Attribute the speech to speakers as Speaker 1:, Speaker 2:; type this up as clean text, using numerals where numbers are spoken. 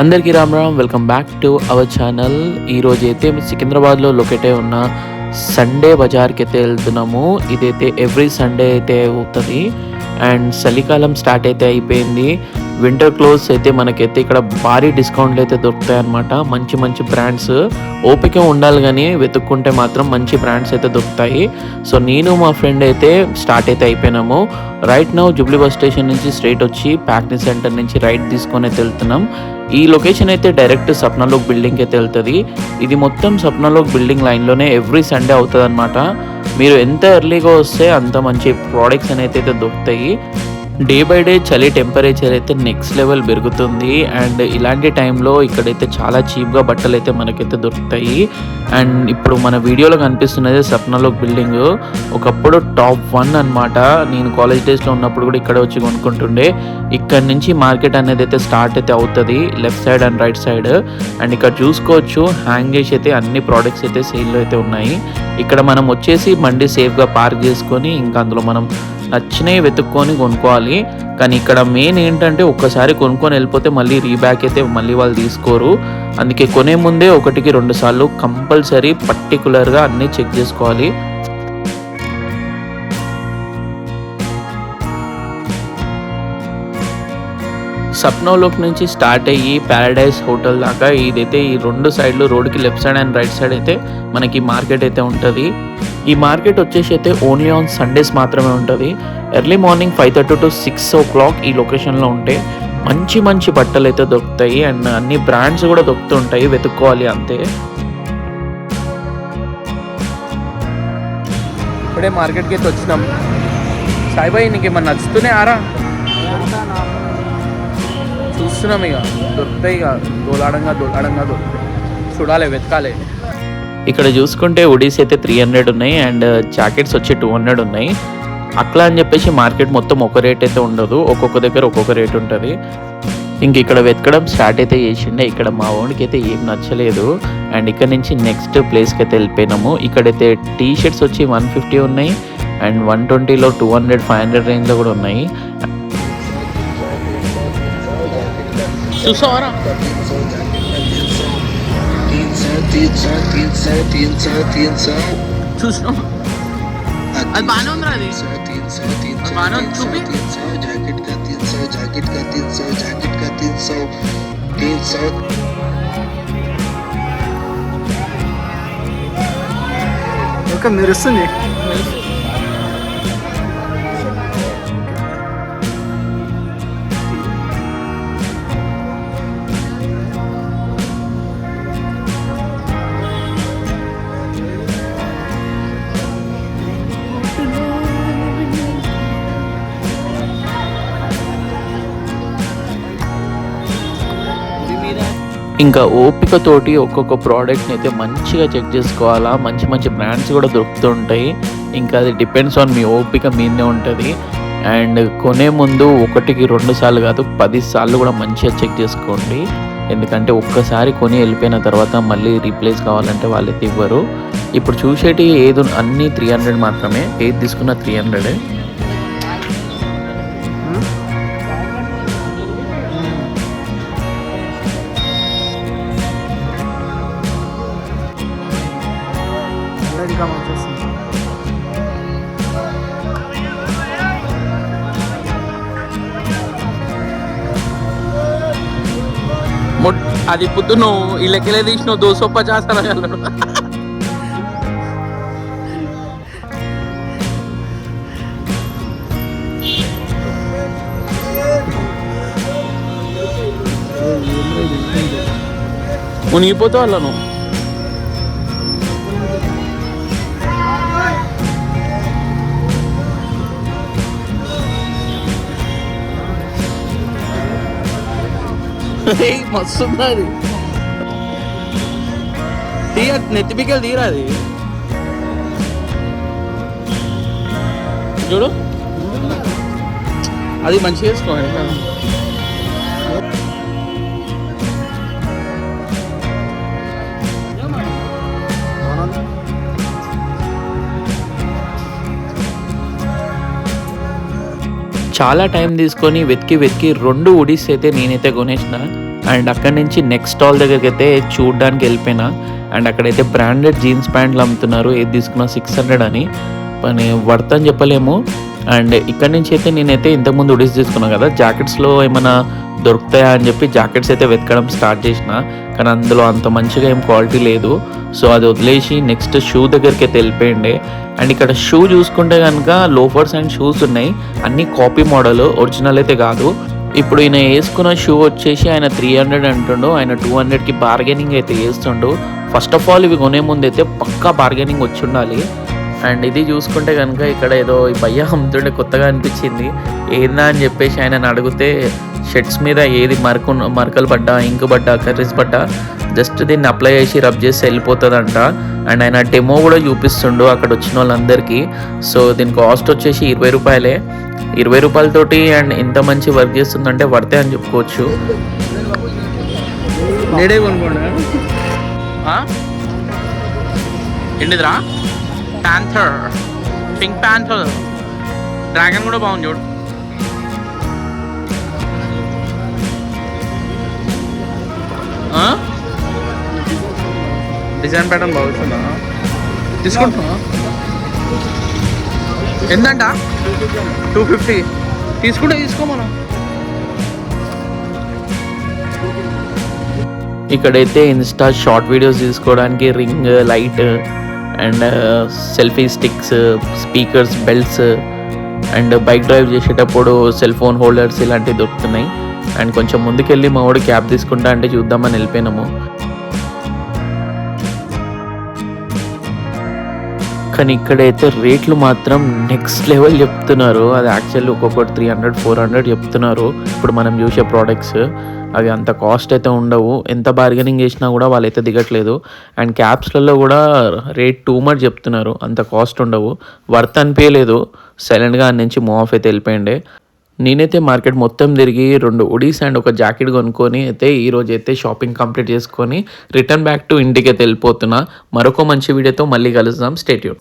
Speaker 1: అందరికీ Ram Ram, welcome back to our channel. ఈరోజు అయితే సికింద్రాబాద్లో లొకేట్ అయి ఉన్న సండే బజార్కి అయితే వెళ్తున్నాము. ఇదైతే ఎవ్రీ సండే అయితే అవుతుంది. అండ్ చలికాలం స్టార్ట్ అయితే అయిపోయింది. వింటర్ క్లోత్స్ అయితే మనకైతే ఇక్కడ భారీ డిస్కౌంట్లు అయితే దొరుకుతాయి అన్నమాట. మంచి మంచి బ్రాండ్స్, ఓపిక ఉండాలి కానీ వెతుక్కుంటే మాత్రం మంచి బ్రాండ్స్ అయితే దొరుకుతాయి. సో నేను మా ఫ్రెండ్ అయితే స్టార్ట్ అయితే అయిపోయినాము. Right now Jubilee bus station నుంచి స్ట్రైట్ వచ్చి ప్యాక్నీ సెంటర్ నుంచి రైట్ తీసుకొని అయితే వెళ్తున్నాం. ఈ లొకేషన్ అయితే డైరెక్ట్ సప్నాలోక్ బిల్డింగ్కి అయితే వెళ్తుంది. ఇది మొత్తం సప్నాలోక్ బిల్డింగ్ లైన్లోనే ఎవ్రీ సండే అవుతుంది అనమాట. మీరు ఎంత ఎర్లీగా వస్తే అంత మంచి ప్రోడక్ట్స్ అయితే దొరుకుతాయి. డే బై డే చలి టెంపరేచర్ అయితే నెక్స్ట్ లెవెల్ పెరుగుతుంది. అండ్ ఇలాంటి టైంలో ఇక్కడైతే చాలా చీప్గా బట్టలు అయితే మనకైతే దొరుకుతాయి. అండ్ ఇప్పుడు మన వీడియోలో కనిపిస్తున్నది సప్నాలోక్ బిల్డింగ్. ఒకప్పుడు టాప్ 1 అనమాట. నేను కాలేజ్ డేస్లో ఉన్నప్పుడు కూడా ఇక్కడ వచ్చి కొనుక్కుంటుండే. ఇక్కడ నుంచి మార్కెట్ అనేది అయితే స్టార్ట్ అయితే అవుతుంది, left side and right side. And ఇక్కడ చూసుకోవచ్చు హ్యాంగ్ చేసి అయితే అన్ని ప్రోడక్ట్స్ అయితే సేల్లో అయితే ఉన్నాయి. ఇక్కడ మనం వచ్చేసి బండి సేఫ్గా పార్క్ చేసుకొని ఇంకా అందులో మనం నచ్చినవి వెతుక్కొని కొనుక్కోవాలి. కానీ ఇక్కడ మెయిన్ ఏంటంటే ఒక్కసారి కొనుక్కొని వెళ్ళిపోతే మళ్ళీ రీబ్యాక్ అయితే మళ్ళీ వాళ్ళు తీసుకోరు. అందుకే కొనే ముందే 1-2 సార్లు కంపల్సరీ పర్టికులర్గా అన్నీ చెక్ చేసుకోవాలి. సప్నాలోక్ నుంచి స్టార్ట్ అయ్యి ప్యారడైజ్ హోటల్ దాకా ఇదైతే ఈ 2 సైడ్లు రోడ్కి left side and right side అయితే మనకి మార్కెట్ అయితే ఉంటుంది. ఈ మార్కెట్ వచ్చేసి అయితే ఓన్లీ ఆన్ సండేస్ మాత్రమే ఉంటుంది. ఎర్లీ మార్నింగ్ 5:30 to 6 o'clock ఈ లొకేషన్లో ఉంటే మంచి మంచి బట్టలు అయితే దొరుకుతాయి. అండ్ అన్ని బ్రాండ్స్ కూడా దొరుకుతుంటాయి, వెతుక్కోవాలి అంతే. ఇప్పుడే మార్కెట్కి అయితే వచ్చినాం. సాయిబాయి నీకు ఏమన్నా నచ్చుతూనే ఆరా చూస్తున్నాం. ఇక దొరుకుతాయి, ఇక దోలాడంగా దొరుకుతాయి. చూడాలి, వెతకాలి. ఇక్కడ చూసుకుంటే ఉడీస్ అయితే 300 ఉన్నాయి అండ్ జాకెట్స్ వచ్చి 200 ఉన్నాయి. అట్లా అని చెప్పేసి మార్కెట్ మొత్తం ఒక రేట్ అయితే ఉండదు, ఒక్కొక్క దగ్గర ఒక్కొక్క రేట్ ఉంటుంది. ఇంక ఇక్కడ వెతకడం స్టార్ట్ అయితే చేసిండే. ఇక్కడ మా ఓన్కి అయితే ఏం నచ్చలేదు. అండ్ ఇక్కడ నుంచి నెక్స్ట్ ప్లేస్కి అయితే వెళ్ళిపోయినాము. ఇక్కడైతే టీ షర్ట్స్ వచ్చి 150 ఉన్నాయి అండ్ 120లో 200, 500 రేంజ్లో కూడా ఉన్నాయి. చూసావరా చూసినా అది బాగానే ఉందిరా. అది బాగానే ఉంది, చూపి.
Speaker 2: ఒక మెరుస్తుంది.
Speaker 1: ఇంకా ఓపికతోటి ఒక్కొక్క ప్రోడక్ట్ని అయితే మంచిగా చెక్ చేసుకోవాలా. మంచి మంచి బ్రాండ్స్ కూడా దొరుకుతుంటాయి. ఇంకా అది డిపెండ్స్ ఆన్ మీ ఓపిక మీదే ఉంటుంది. అండ్ కొనే ముందు 1-2 సార్లు కాదు 10 సార్లు కూడా మంచిగా చెక్ చేసుకోండి. ఎందుకంటే ఒక్కసారి కొని వెళ్ళిపోయిన తర్వాత మళ్ళీ రీప్లేస్ కావాలంటే వాళ్ళైతే ఇవ్వరు. ఇప్పుడు చూసేటి ఏది అన్నీ 300 మాత్రమే, ఏది తీసుకున్న 300. అది పొద్దు నువ్వు ఈ లెక్కలే తీసినావు 250 అన్నాడు. మునిగిపోతావు అలా నువ్వు. మస్తు అది తీయ, నెత్తిపికలు తీరా. అది చూడు, అది మంచిగా వేసుకోండి. చాలా టైం తీసుకొని వెతికి 2 ఉడీస్ అయితే నేనైతే కొనేసిన. అండ్ అక్కడి నుంచి నెక్స్ట్ స్టాల్ దగ్గరికి అయితే చూడడానికి వెళ్ళిపోయినా. అండ్ అక్కడైతే బ్రాండెడ్ జీన్స్ ప్యాంట్లు అమ్ముతున్నారు, ఏది తీసుకున్నా 600 అని. పని వర్త్ అని చెప్పలేము. అండ్ ఇక్కడి నుంచి అయితే నేనైతే ఇంతకుముందు ఉడీస్ తీసుకున్నాను కదా, జాకెట్స్లో ఏమైనా దొరుకుతాయా అని చెప్పి జాకెట్స్ అయితే వెతకడం స్టార్ట్ చేసిన. కానీ అందులో అంత మంచిగా ఏం క్వాలిటీ లేదు. సో అది వదిలేసి నెక్స్ట్ షూ దగ్గరికి అయితే వెళ్ళిపోయిండే. అండ్ ఇక్కడ షూ చూసుకుంటే కనుక లోఫర్స్ అండ్ షూస్ ఉన్నాయి, అన్నీ కాపీ మోడల్, ఒరిజినల్ అయితే కాదు. ఇప్పుడు ఈయన వేసుకున్న షూ వచ్చేసి ఆయన 300 అంటుండు, ఆయన 200కి బార్గెనింగ్ అయితే వేస్తుండు. ఫస్ట్ ఆఫ్ ఆల్ ఇవి కొనే ముందు అయితే పక్కా బార్గెనింగ్ వచ్చి ఉండాలి. అండ్ ఇది చూసుకుంటే కనుక ఇక్కడ ఏదో ఈ భయ్య అమ్ముతుండే కొత్తగా అనిపించింది. ఏందా అని చెప్పేసి ఆయనను అడిగితే షర్ట్స్ మీద ఏది మరకలు పడ్డా, ఇంకు పడ్డా, కర్రీస్ పడ్డా జస్ట్ దీన్ని అప్లై చేసి రబ్ చేసి వెళ్ళిపోతుందంట. అండ్ ఆయన డెమో కూడా చూపిస్తుండు అక్కడ వచ్చిన వాళ్ళందరికీ. సో దీని కాస్ట్ వచ్చేసి 20 రూపాయలే. 20 రూపాయలతోటి అండ్ ఇంత మంచి వర్క్ చేస్తుందంటే వర్తే అని చెప్పుకోవచ్చు.
Speaker 2: ఏంటిదిరా? ప్యాంథర్, పింక్ ప్యాంథర్, డ్రాగన్ కూడా బాగుంది చూడు. డిజైన్ ప్యాటర్న్ బాగుంటుందా? తీసుకుంటున్నా. ఎంతంట? 250. తీసుకుంటే తీసుకో మనం.
Speaker 1: ఇక్కడైతే ఇన్స్టా షార్ట్ వీడియోస్ తీసుకోవడానికి ring, light and selfie sticks, speakers, belts and bike drive చేసేటప్పుడు సెల్ ఫోన్ హోల్డర్స్ ఇలాంటివి దొరుకుతున్నాయి. అండ్ కొంచెం ముందుకెళ్ళి మా వాడు క్యాబ్ తీసుకుంటా అంటే చూద్దామని వెళ్ళిపోయినాము. కానీ ఇక్కడైతే రేట్లు మాత్రం నెక్స్ట్ లెవెల్ చెప్తున్నారు. అది యాక్చువల్లీ ఒక్కొక్కటి 300, 400 చెప్తున్నారు. ఇప్పుడు మనం చూసే ప్రోడక్ట్స్ అవి అంత కాస్ట్ అయితే ఉండవు. ఎంత బార్గెనింగ్ చేసినా కూడా వాళ్ళైతే దిగట్లేదు. అండ్ క్యాప్స్లలో కూడా రేట్ టూ మచ్ చెప్తున్నారు, అంత కాస్ట్ ఉండవు. వర్త్ అనిపించలేదు. సైలెంట్గా అన్ని నుంచి మూవ్ ఆఫ్ అయితే వెళ్ళిపోయిండే. నేనైతే మార్కెట్ మొత్తం తిరిగి 2 ఉడీస్ అండ్ ఒక జాకెట్ కొనుక్కొని అయితే ఈరోజు అయితే షాపింగ్ కంప్లీట్ చేసుకొని రిటర్న్ బ్యాక్ టు ఇంటికి అయితే వెళ్ళిపోతున్నా. మరొక మంచి వీడియోతో మళ్ళీ కలుద్దాం. Stay tune.